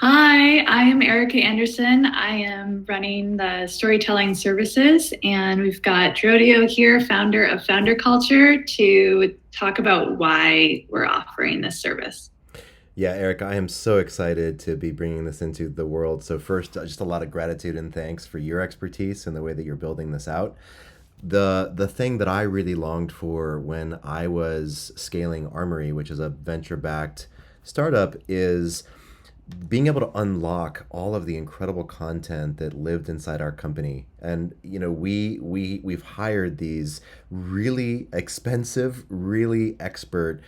Hi, I am Erika Anderson. I am running the storytelling services, and we've got DROdio here, founder of Founder Culture, to talk about why we're offering this service. Yeah, Eric, I am so excited to be bringing this into the world. So, first, just a lot of gratitude and thanks for your expertise and the way that you're building this out. The thing that I really longed for when I was scaling Armory, which is a venture-backed startup, is being able to unlock all of the incredible content that lived inside our company. And we've hired these really expensive, really expert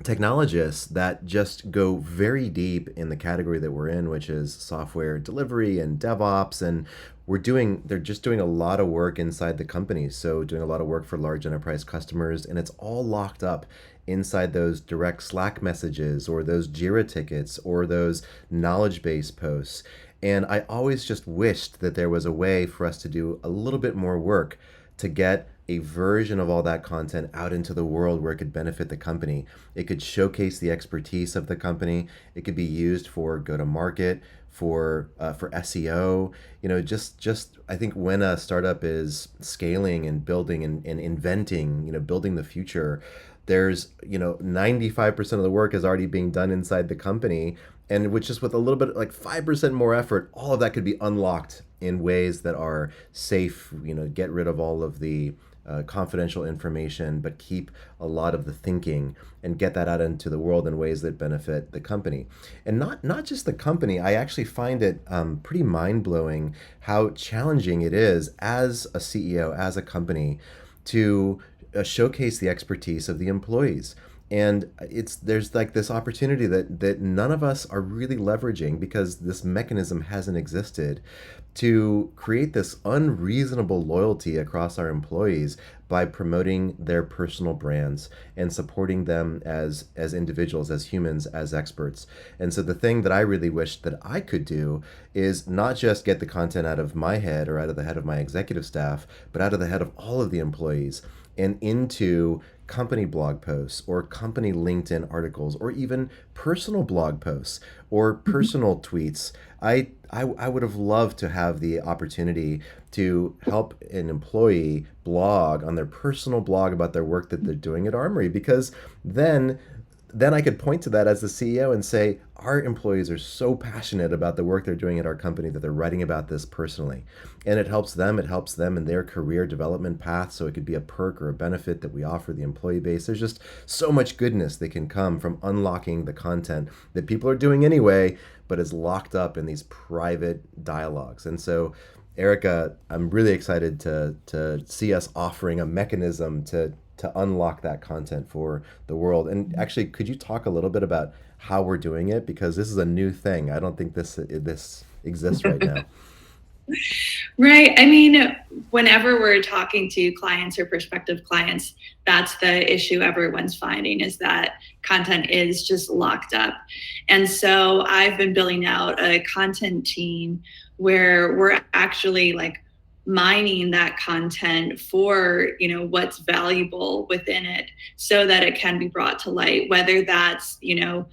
technologists that just go very deep in the category that we're in, which is software delivery and DevOps. And they're just doing a lot of work inside the company. So, doing a lot of work for large enterprise customers, and it's all locked up inside those direct Slack messages or those Jira tickets or those knowledge base posts. And I always just wished that there was a way for us to do a little bit more work to get a version of all that content out into the world where it could benefit the company. It could showcase the expertise of the company. It could be used for go to market, for SEO. Just I think when a startup is scaling and building and inventing, building the future, there's 95% of the work is already being done inside the company, and which just with a little bit like 5% more effort, all of that could be unlocked in ways that are safe. Get rid of all of the confidential information, but keep a lot of the thinking and get that out into the world in ways that benefit the company. And not just the company. I actually find it pretty mind blowing how challenging it is as a CEO, as a company, to showcase the expertise of the employees. And there's like this opportunity that none of us are really leveraging because this mechanism hasn't existed, to create this unreasonable loyalty across our employees by promoting their personal brands and supporting them as individuals, as humans, as experts. And so the thing that I really wish that I could do is not just get the content out of my head or out of the head of my executive staff, but out of the head of all of the employees and into company blog posts or company LinkedIn articles or even personal blog posts or personal tweets. I would have loved to have the opportunity to help an employee blog on their personal blog about their work that they're doing at Armory, because then I could point to that as the CEO and say, our employees are so passionate about the work they're doing at our company that they're writing about this personally. And it helps them in their career development path. So it could be a perk or a benefit that we offer the employee base. There's just so much goodness that can come from unlocking the content that people are doing anyway, but is locked up in these private dialogues. And so, Erica, I'm really excited to see us offering a mechanism to unlock that content for the world. And actually, could you talk a little bit about how we're doing it? Because this is a new thing. I don't think this exists right now. Right. I mean, whenever we're talking to clients or prospective clients, that's the issue everyone's finding is that content is just locked up. And so I've been building out a content team where we're actually like mining that content for what's valuable within it so that it can be brought to light, whether that's YouTube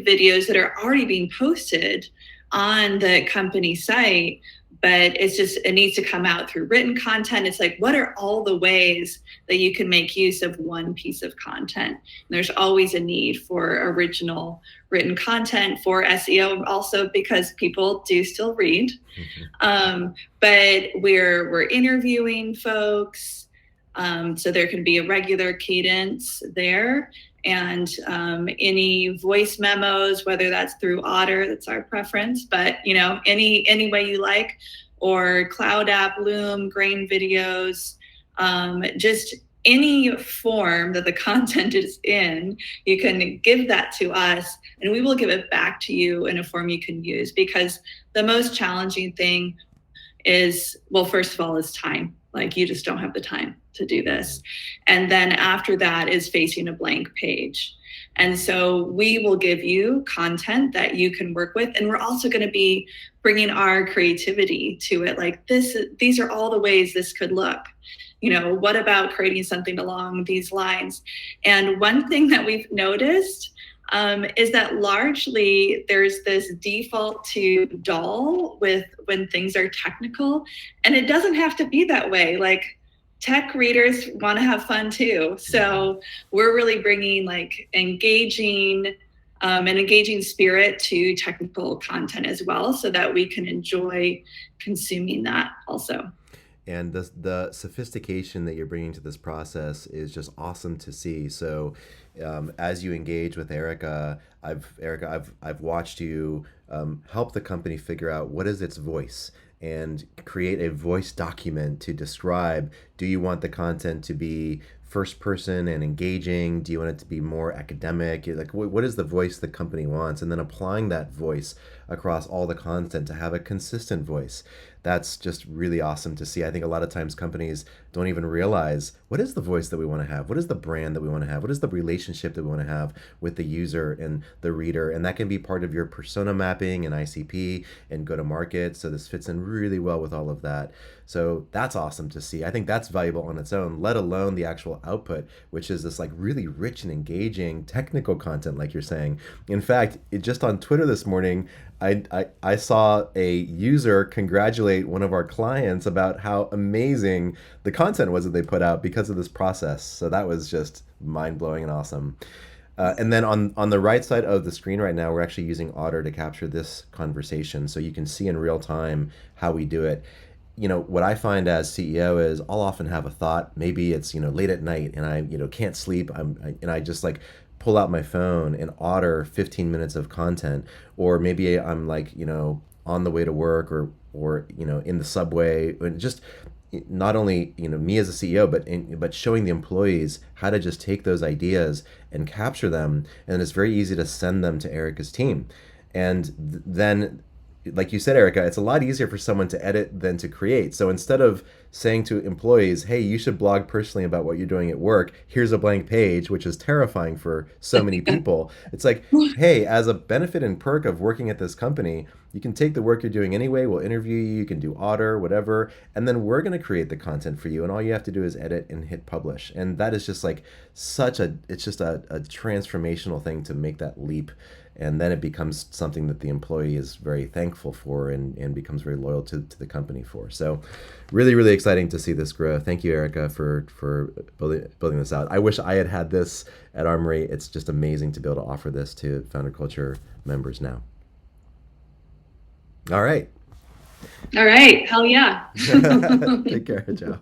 videos that are already being posted on the company site, but it needs to come out through written content. It's like, what are all the ways that you can make use of one piece of content? And there's always a need for original written content for SEO, also because people do still read. But we're interviewing folks, so there can be a regular cadence there. And any voice memos, whether that's through Otter, that's our preference, but any way you like, or Cloud App, Loom, Grain videos, just any form that the content is in, you can give that to us and we will give it back to you in a form you can use. Because the most challenging thing is, well, first of all, is time. Like, you just don't have the time to do this. And then after that is facing a blank page. And so we will give you content that you can work with. And we're also going to be bringing our creativity to it. Like, these are all the ways this could look. What about creating something along these lines? And one thing that we've noticed, is that largely there's this default to dull with when things are technical, and it doesn't have to be that way. Like tech readers want to have fun too, so we're really bringing like an engaging spirit to technical content as well, so that we can enjoy consuming that also. And the sophistication that you're bringing to this process is just awesome to see. So, as you engage with I've watched you help the company figure out what is its voice and create a voice document to describe. Do you want the content to be first person and engaging? Do you want it to be more academic? Like, what is the voice the company wants? And then applying that voice across all the content to have a consistent voice. That's just really awesome to see. I think a lot of times companies don't even realize what is the voice that we want to have? What is the brand that we want to have? What is the relationship that we want to have with the user and the reader? And that can be part of your persona mapping and ICP and go to market. So this fits in really well with all of that. So that's awesome to see. I think that's valuable on its own, let alone the actual output, which is this like really rich and engaging technical content, like you're saying. In fact, just on Twitter this morning, I saw a user congratulate one of our clients about how amazing the content was that they put out because of this process. So that was just mind blowing and awesome. And then on the right side of the screen right now, we're actually using Otter to capture this conversation. So you can see in real time how we do it. What I find as CEO is I'll often have a thought. Maybe it's, late at night and I, can't sleep. And I just like pull out my phone and order 15 minutes of content. Or maybe I'm like, on the way to work or, in the subway, and just not only, me as a CEO, but showing the employees how to just take those ideas and capture them. And it's very easy to send them to Erica's team. And then, like you said, Erica, it's a lot easier for someone to edit than to create. So instead of saying to employees, hey, you should blog personally about what you're doing at work, here's a blank page, which is terrifying for so many people. It's like, hey, as a benefit and perk of working at this company, you can take the work you're doing anyway. We'll interview you. You can do Otter, whatever. And then we're going to create the content for you. And all you have to do is edit and hit publish. And that is just like it's just a transformational thing to make that leap. And then it becomes something that the employee is very thankful for and becomes very loyal to the company for. So really, really exciting to see this grow. Thank you, Erica, for building this out. I wish I had this at Armory. It's just amazing to be able to offer this to Founder Culture members now. All right. All right. Hell yeah. Take care, Joe.